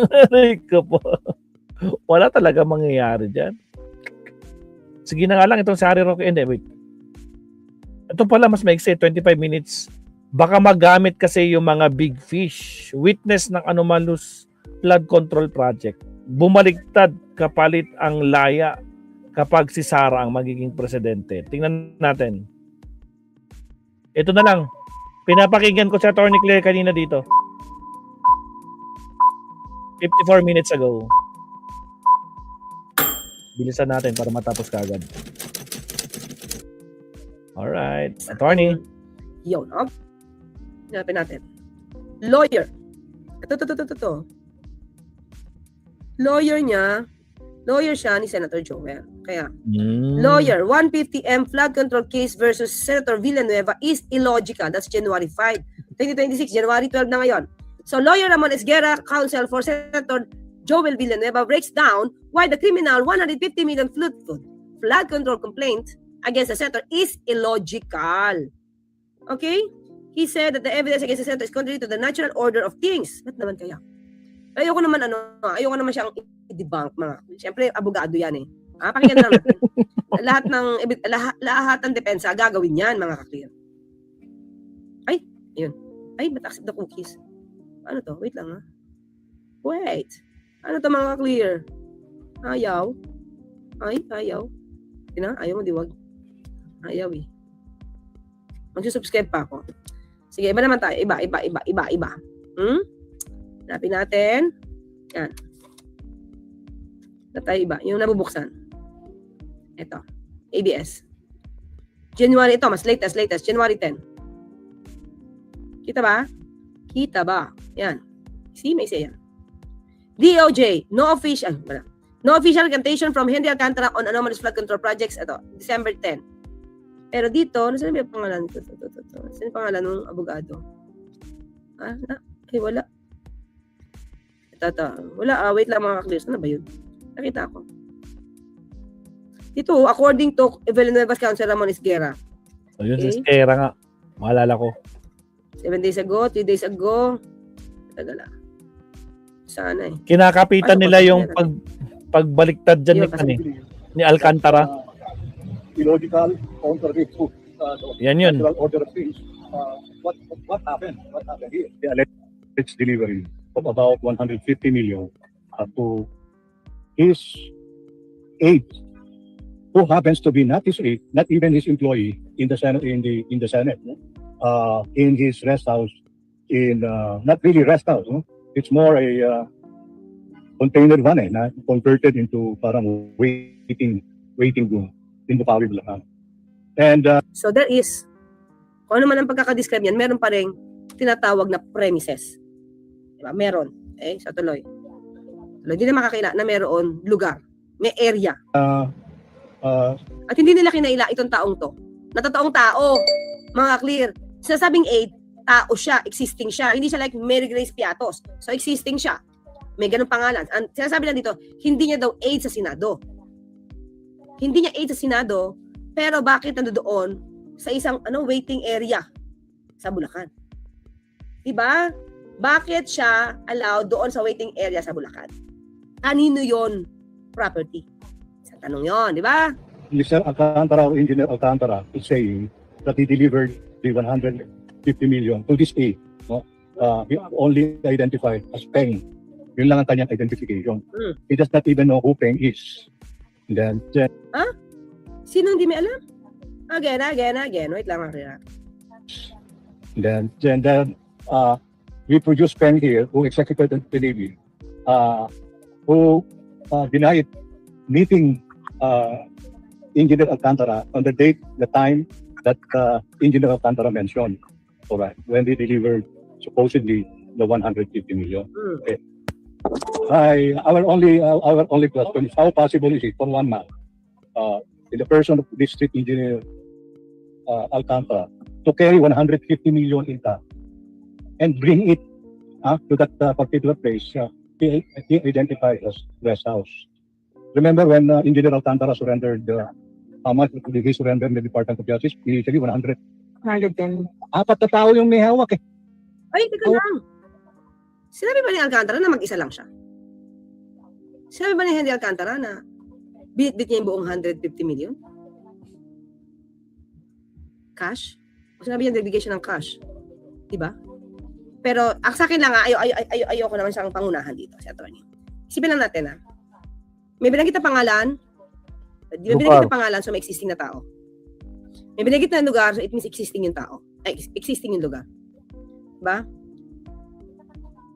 Aray ko po. Wala talaga mangyayari dyan. Sige na nga lang itong si Harry Roque. Hindi, wait. Ito pala mas maiksi, 25 minutes. Baka magamit kasi yung mga big fish. Witness ng anomalous flood control project. Bumaligtad kapalit ang laya kapag si Sara ang magiging presidente. Tingnan natin. Ito na lang. Pinapakinggan ko si Attorney Claire kanina dito. 54 minutes ago. Bilisan natin para matapos kaagad. Alright. Attorney. Yun, oh. Hanapin natin. Lawyer. Ito. Lawyer siya ni Senator Joel. Kaya, lawyer, 150M flood control case versus Senator Villanueva is illogical. That's January 5. 2026, January 12 na ngayon. So, lawyer Ramon Esguerra, counsel for Senator Joel Villanueva, breaks down why the criminal 150 million flood control complaint against the senator is illogical. Okay? He said that the evidence against the senator is contrary to the natural order of things. Ba't naman kaya? Ayoko naman siyang i-debunk mga. Siyempre, abogado yan eh. Pakinggan na natin. lahat ng depensa, gagawin yan mga ka-clear. Ay, yun. Ay, ba't accept the cookies? Ano to? Wait lang ha. Wait. Ano to mga ka-clear? Ayaw. Ayaw. Ayaw mo diwag. Ayaw eh. Mag-subscribe pa ako. Sige, iba naman tayo. Iba. Hanapin natin. Yan. Tayo iba. Yung nabubuksan. Ito. ABS. January, ito. Mas latest. January 10. Kita ba? Yan. See, may say yan. DOJ. No official cantation from Henry Alcantara on anomalous flood control projects. Ito. December 10. Pero dito, saan yung pangalan? Saan yung pangalan ng abogado? Wala. Ito. Wala. Wait lang mga ka-clear. Saan na ba yun? Nakita ko. Ito, according to Villanueva's counsel Ramon Esguerra. So, yun si Esguerra nga. Maalala ko. 7 days ago, 3 days ago. Tagala. Sana eh. Kinakapitan nila yung pagbaliktad dyan ni Alcantara. Illogical, contrary to yan yun. natural order of things. What happened? What happened here? The alleged delivery of about 150 million to his aide, who happens to be not his aide, not even his employee in the Senate, in the Senate, in his rest house, not really rest house, it's more a container van na converted into parang waiting room in the Pawi Bulacan. And so there is, kung ano man ang pagkakadescribe yan, meron pa rin tinatawag na premises. Diba? Meron. So tuloy. Hindi na makakaila na meron lugar. May area. At hindi nila kinaila itong taong to. Natotoong tao. Mga clear. Sinasabing aid, tao siya, existing siya. Hindi siya like Mary Grace Piatos. So existing siya. May ganung pangalan. Ang sinasabi lang dito, hindi niya daw aid sa Senado. Hindi niya aid sa Senado, pero bakit nandoon sa isang waiting area sa Bulacan? Diba? Bakit siya allowed doon sa waiting area sa Bulacan? Kanino yon property? Isang tanong yon, di ba? Mr. Alcantara, or Engineer Alcantara, is saying that he delivered the 150 million to this aide. He only identified as Peng. Yun lang ang kanyang identification. He does not even know who Peng is. Then, sino hindi may alam? Again. Wait lang, Maria. Then we produce Peng here, who executed the delivery, who denied meeting Engineer Alcantara on the date, the time that Engineer Alcantara mentioned. Alright, when they delivered supposedly the 150 million. Okay. Our only question is how possible is it for one man, in the person of District Engineer Alcantara, to carry 150 million in cash and bring it to that particular place he identified as rest house. Remember when Engineer Alcantara surrendered how much did he surrender in the Department of Justice? Initially 110. 110. Apat na tao yung may hawak eh. Ay, teka lang. Sinabi ba ni Alcantara na mag-isa lang siya? Sinabi ba ni Henry Alcantara na binitbit niya yung buong 150 million? Cash? O sinabi niya nagbigay siya ng cash? Diba? Pero ang sa akin lang, ayoko naman siyang pangunahan dito, si attorney. Isipin lang natin, may binanggit na pangalan, so may existing na tao. May binanggit na lugar, so it means existing yung tao. Ay, existing yung lugar. Diba?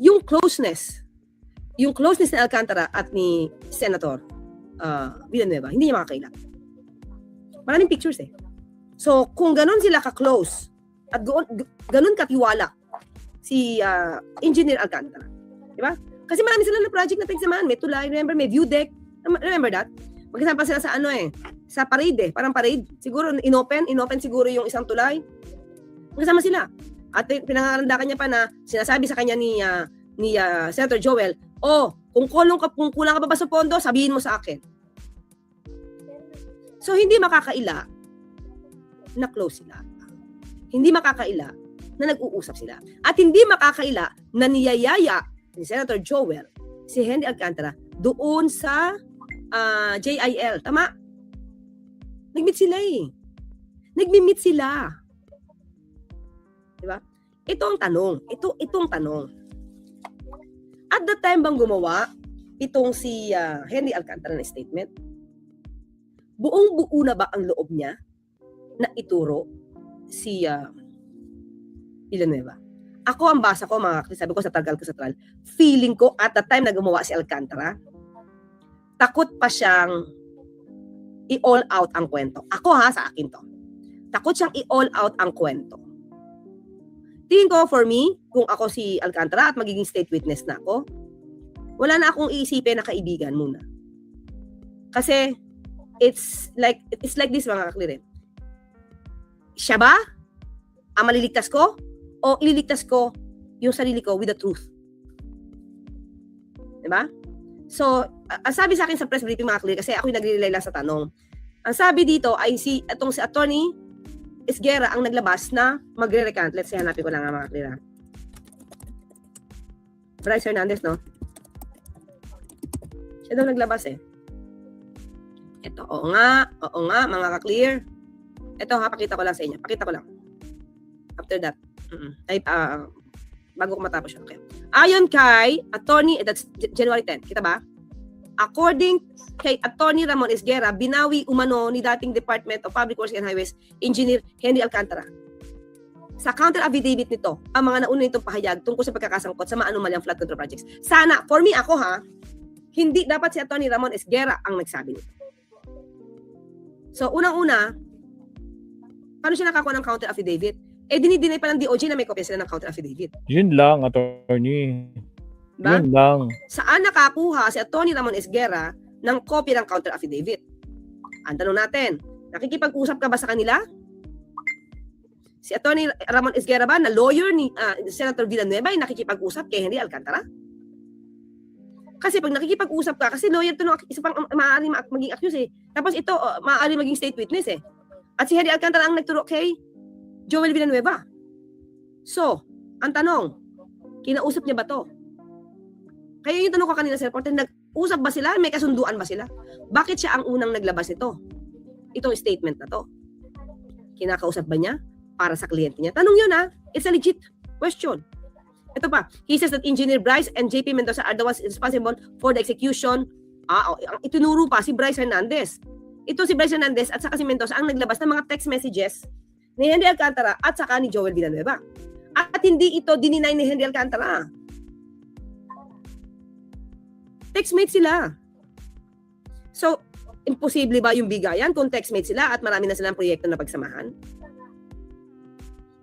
Yung closeness ni Alcantara at ni Senator Villanueva, hindi niya makakaila. Maraming pictures eh. So, kung ganun sila ka-close at ganun katiwala si Engineer Alcantara, di ba? Kasi marami sila na project na pinagsamahan. May tulay, remember, may view deck. Remember that? Magkasama sila sa sa parade parang parade. Siguro, inopen siguro yung isang tulay. Magkasama sila. At pinangarandakan niya pa na sinasabi sa kanya ni Senator Joel, kung kulang ka pa ba sa pondo, sabihin mo sa akin. So, hindi makakaila na close sila. Hindi makakaila na nag-uusap sila. At hindi makakaila na niyayaya ni Senator Joel si Henry Alcantara doon sa JIL. Tama? Nag-meet sila eh. Nag-meet sila. Diba? Ito ang tanong. Itong tanong. At the time bang gumawa itong si Henry Alcantara na statement, buong-buo na ba ang loob niya na ituro si Villanueva? Ako ang basa ko, sabi ko sa tagal ko sa trial, feeling ko at the time na gumawa si Alcantara, takot pa siyang i-all out ang kwento. Ako sa akin to. Takot siyang i-all out ang kwento. Tingin ko, for me, kung ako si Alcantara at magiging state witness na ako, wala na akong iisipin na kaibigan muna. Kasi, it's like this, mga kaklirin. Siya ba ang maliligtas ko? O ililigtas ko yung sarili ko with the truth? Diba? So, ang sabi sa akin sa press briefing, mga kaklirin, kasi ako yung nagre-relay lang sa tanong. Ang sabi dito ay si Attorney Esguerra ang naglabas na magre-recant. Let's say, hanapin ko lang mga kaklirin. Bryce Hernandez, no? Siya daw naglabas eh. Ito, oo nga, mga ka-clear. Ito pakita ko lang sa inyo. Pakita ko lang. After that. Bago ko matapos yun. Okay. Ayon kay Attorney, that's January 10, kita ba? According kay Attorney Ramon Esguerra, binawi umano ni dating Department of Public Works and Highways Engineer Henry Alcantara. Sa counter affidavit nito, ang mga nauna nitong pahayag tungkol sa pagkakasangkot sa mga anomalyang flood control projects. Sana, for me, hindi dapat si Attorney Ramon Esguerra ang nagsabi nito. So, unang-una, paano siya nakakuha ng counter affidavit? Dinidinay pa ng DOJ na may kopya sila ng counter affidavit. Yun lang, attorney. Ba? Yun lang. Saan nakakuha si Attorney Ramon Esguerra ng kopya ng counter affidavit? Ang tanong natin, nakikipag-usap ka ba sa kanila? Si Attorney Ramon Esguerra ba, na lawyer ni Senator Villanueva, ay nakikipag-usap kay Henry Alcantara? Kasi pag nakikipag-usap ka, kasi lawyer to, isa pang maaari maging accused eh. Tapos ito, maaari maging state witness eh. At si Henry Alcantara ang nagturo kay Joel Villanueva. So, ang tanong, kinausap niya ba to? Kaya yung tanong ko kanina sa reporter, nag-usap ba sila? May kasunduan ba sila? Bakit siya ang unang naglabas nito? Itong statement na to. Kinakausap ba niya para sa kliyente niya? Tanong yun It's a legit question. Ito pa, he says that Engineer Bryce and JP Mendoza are the ones responsible for the execution. Itinuro pa si Bryce Hernandez. Ito si Bryce Hernandez at saka si Mendoza ang naglabas ng mga text messages ni Henry Alcantara at saka ni Joel Villanueva. At hindi ito dininay ni Henry Alcantara. Textmate sila. So, imposible ba yung bigayan kung textmate sila at marami na silang proyekto na pagsamahan?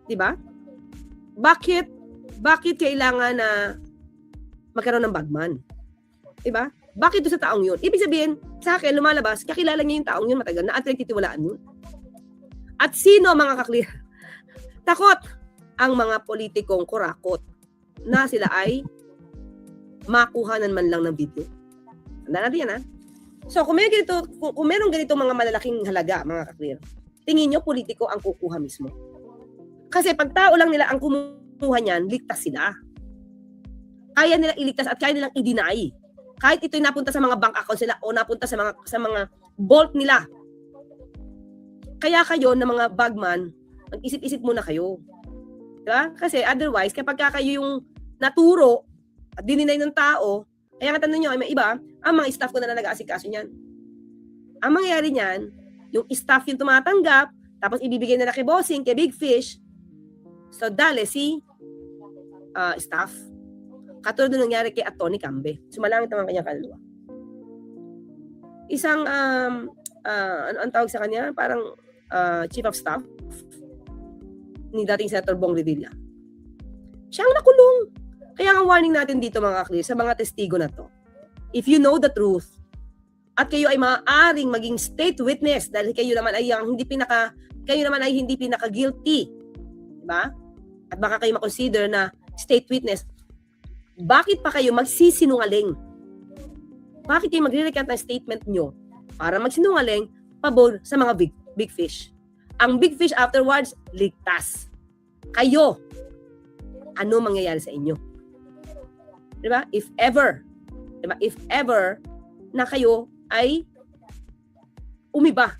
Diba? Bakit kailangan na magkaroon ng bagman? Diba? Bakit doon sa taong yun? Ibig sabihin, sa akin, lumalabas, kakilala niya yung taong yun matagal na at nagtitiwalaan yun. At sino mga kaklir? Takot ang mga politikong kurakot na sila ay makuhanan man lang ng video. Tandaan natin yan So kung meron ganito mga malalaking halaga, mga kaklir, tingin nyo politiko ang kukuha mismo. Kasi pag tao lang nila ang kumuha niyan, ligtas sila. Kaya nilang iligtas at kaya nilang i-deny Kahit ito'y napunta sa mga bank accounts nila o napunta sa mga vault nila. Kaya kayo na mga bagman, mag-isip-isip muna kayo. Diba? Kasi otherwise, kapag kayo yung naturo at dininay ng tao, kaya nga tanong nyo, may iba, ang mga staff ko na nag-aasikaso niyan. Ang mangyayari niyan, yung staff yung tumatanggap, tapos ibibigay nila kay bossing, kay Big Fish, so dali si staff. Katulad na nangyari kay Atty. Cambe. Sumalangit naman kanyang kaluluwa. Isang, ano ang tawag sa kanya? Parang chief of staff ni dating Senator Bong Revilla. Siya ang nakulong. Kaya ang warning natin dito mga kakli, sa mga testigo na to, if you know the truth, at kayo ay maaaring maging state witness dahil kayo naman ay hindi pinaka-guilty. Diba? At baka kayo makonsider na state witness, bakit pa kayo magsisinungaling? Bakit kayo magre-recant ng statement nyo para magsinungaling pabor sa mga big fish? Ang big fish afterwards, ligtas. Kayo, ano mangyayari sa inyo? Diba? If ever na kayo ay umiba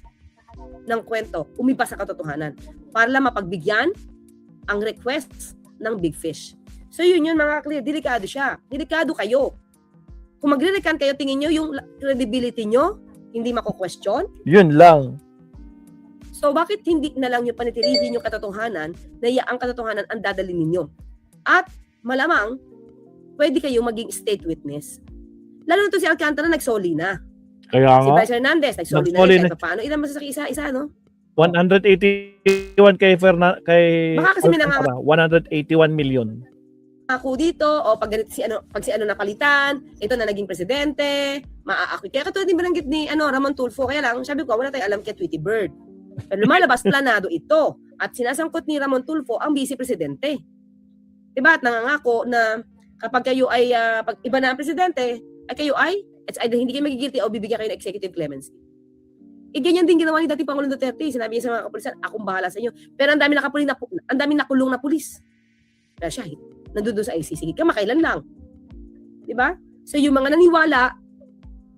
ng kwento, umiba sa katotohanan para lang mapagbigyan ang requests ng big fish. So yun mga clear, delikado siya. Delikado kayo. Kung magre-recant kayo, tingin nyo yung credibility nyo, hindi mako-question. Yun lang. So bakit hindi na lang nyo panitilihin yung katotohanan na ang katotohanan ang dadalhin ninyo? At malamang, pwede kayong maging state witness. Lalo na to si Alcantara, nagsoli na. Kaya Si nga, Bryce Hernandez, nagsoli na rin. Paano? Ilan masasaki isa, no? 181 kay Baka kasi may Alcantara, 181 million. Ako dito, o pag si ano napalitan, ito na naging presidente, maaakwit. Kaya katulad din bananggit ni Ramon Tulfo, kaya lang, sabi ko, wala tayong alam kay Tweety Bird. Pero lumalabas planado ito. At sinasangkot ni Ramon Tulfo ang vice-presidente. Diba? At nangangako na kapag kayo ay, pag iba na ang presidente, ay kayo ay, it's either hindi kayo magigilty o bibigyan kayo ng executive clemency. Ganyan din ginawa ni dating Pangulong Duterte. Sinabi niya sa mga kapulisan, akong bahala sa inyo. Pero ang daming nakulong na pulis. Kaya siya, nandun sa ICC. Kamakailan lang. Diba? So yung mga naniwala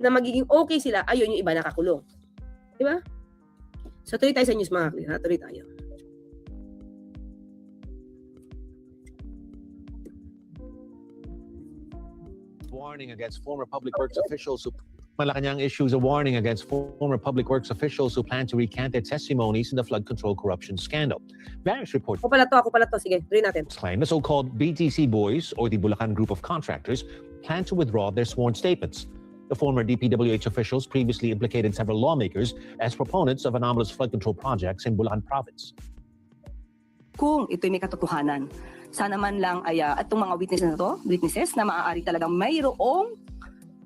na magiging okay sila, ayun yung iba nakakulong. Diba? So tuloy tayo sa news mga kapatid. Tuloy tayo. Warning against former public works officials who Malacanang issues a warning against former public works officials who plan to recant their testimonies in the flood control corruption scandal. Various reports Ako pala to. Sige, tuloy natin. claim the so-called BTC boys, or the Bulacan group of contractors, plan to withdraw their sworn statements. The former DPWH officials previously implicated several lawmakers as proponents of anomalous flood control projects in Bulacan province. Kung ito'y may katotohanan, sana man lang ay itong mga witnesses na maaari talagang mayroong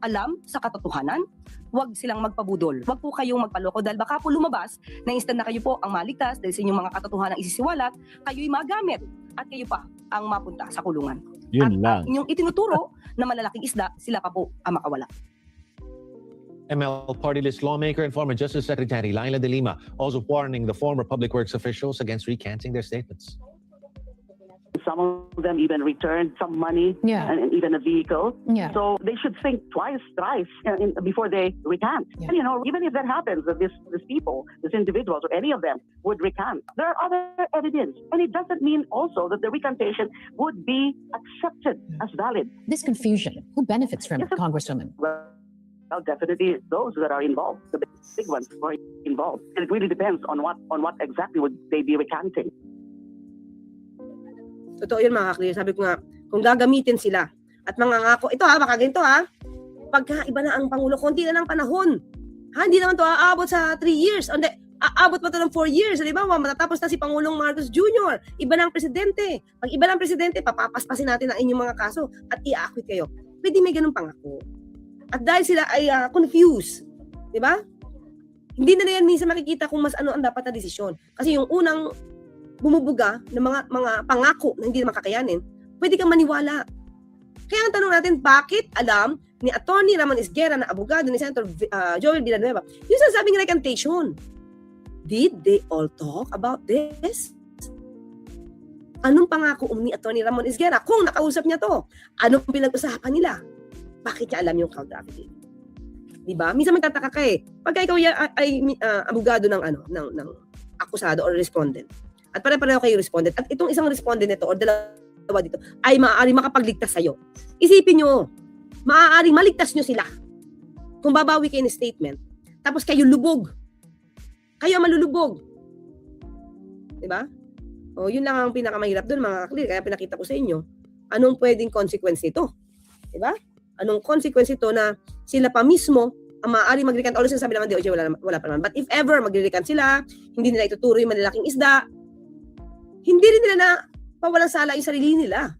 alam sa katotohanan, huwag silang magpabudol. Huwag po kayong magpaloko dahil baka po lumabas na instant na kayo po ang maligtas dahil sa inyong mga katotohanan isisiwalat, kayo'y magamit at kayo pa ang mapunta sa kulungan. Yun lang. At inyong itinuturo na malalaking isda, sila pa po ang makawala. ML party list lawmaker and former Justice Secretary Laila de Lima also warning the former public works officials against recanting their statements. Some of them even returned some money and even a vehicle. Yeah. So they should think twice, thrice before they recant. Yeah. And, even if that happens, that these people, these individuals, or any of them would recant, there are other evidence. And it doesn't mean also that the recantation would be accepted as valid. This confusion, who benefits from it, Yes, of- Congresswoman? Well, definitely those that are involved, the big ones who are involved. It really depends on what exactly would they be recanting. Totoo yun mga kaklir. Sabi ko nga, kung gagamitin sila at mangangako, ito baka ganito pagka iba na ang Pangulo, konti na ng panahon. Hindi naman to aabot sa 3 years. Hindi, aabot pa to ng 4 years. Di ba? Matatapos na si Pangulong Marcos Jr. Iba na ang presidente. Pag iba na ang presidente, papapaspasin natin ang inyong mga kaso at i-acquit kayo. Pwede may ganun pangako. At dahil sila ay confused, di ba? Hindi na yan minsan makikita kung mas ano ang dapat na desisyon. Kasi yung unang bumubuga ng mga pangako na hindi na makakayanin, pwede kang maniwala. Kaya ang tanong natin, bakit alam ni Atty. Ramon Isguera na abogado ni Senator Joel Villanueva yung sasabing recantation? Did they all talk about this? Anong pangako ni Atty. Ramon Isguera? Kung nakausap niya to, anong pinag-usapan nila? Bakit niya alam yung counter affidavit? Diba? Minsan magtataka ka eh. Pagka ikaw ay abogado ng ng akusado or respondent, at pare-pareho kayo respondent, at itong isang respondent nito or dalawa dito ay maaari makapagligtas sa'yo. Isipin nyo, maaari maligtas nyo sila kung babawi kayo ng statement, tapos kayo lubog. Kayo malulubog. Diba? O, yun lang ang pinakamahirap doon, mga kaklir. Kaya pinakita ko sa inyo, anong pwedeng consequence nito? Diba? Anong consequence ito na sila pa mismo ang maaari mag-recant. Always sabi naman, DOJ, wala pa naman. But if ever mag-recant sila, hindi nila ituturo yung malalaking isda, hindi rin nila na pawalang sala yung sarili nila.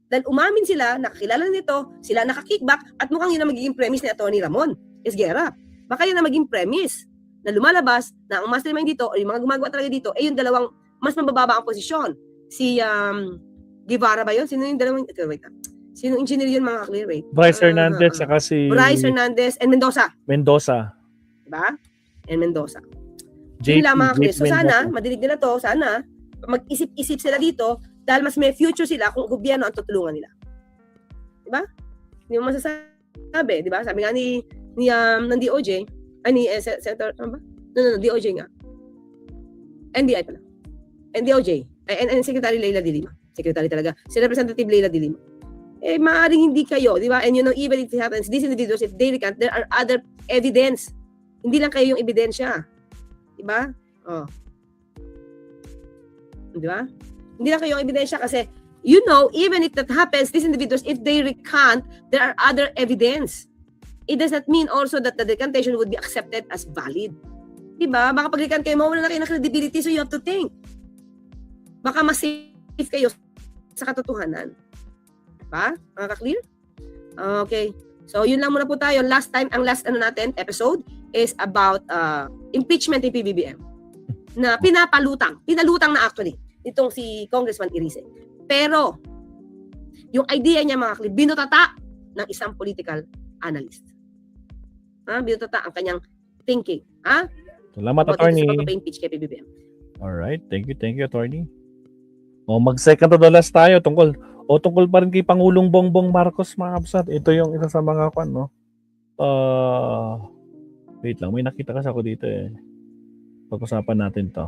Dahil umamin sila, nakakilala nito, sila nakakickback, at mukhang yun ang magiging premise ni Atty. Ramon Esguerra. Baka yun ang maging premise na lumalabas na ang mastermind dito o yung mga gumagawa talaga dito ay yung dalawang mas mabababa ang posisyon. Si Guevara ba yun? Sino yung dalawang... Wait, sino engineer yun, mga clear? Wait. Bryce Hernandez saka si Bryce Hernandez and Mendoza. Mendoza. Diba? And Mendoza. JP, Yun lang, mga clear. JP So sana, Mendoza. madinig nila to, sana mag-isip-isip sila dito dahil mas may future sila kung gobyerno ang tutulungan nila. Diba? Hindi mo masasabi, diba? Sabi nga ng DOJ, ni Senator, ano ba? No, DOJ nga. NBI pala. And DOJ. And Secretary Leila de Lima. Secretary talaga. Si Representative Leila de Lima. Maaaring hindi kayo, di ba? And you know, even if it happens, these individuals, if they recant, there are other evidence. Hindi lang kayo yung ebidensya. Di ba? Oh. Di ba? Hindi lang kayo yung ebidensya kasi, you know, even if that happens, these individuals, if they recant, there are other evidence. It does not mean also that the recantation would be accepted as valid. Di ba? Baka pag-recant kayo, mawala na kayo ng credibility, so you have to think. Baka mas safe kayo sa katotohanan. Diba? Mga ka-clear? Okay. So, yun lang muna po tayo. Last episode is about impeachment ni PBBM na pinalutang na actually itong si Congressman Irice. Pero, yung idea niya, mga ka-clear, binutata ng isang political analyst. Binutata ang kanyang thinking. Salamat, attorney. About ito sa impeach kay PBBM. Alright. Thank you, attorney. Mag-second to the last tayo tungkol pa rin kay Pangulong Bongbong Marcos, mga kapsat. Ito yung isa sa mga no? Wait lang, may nakita kasi ako dito eh. Pag-usapan natin to.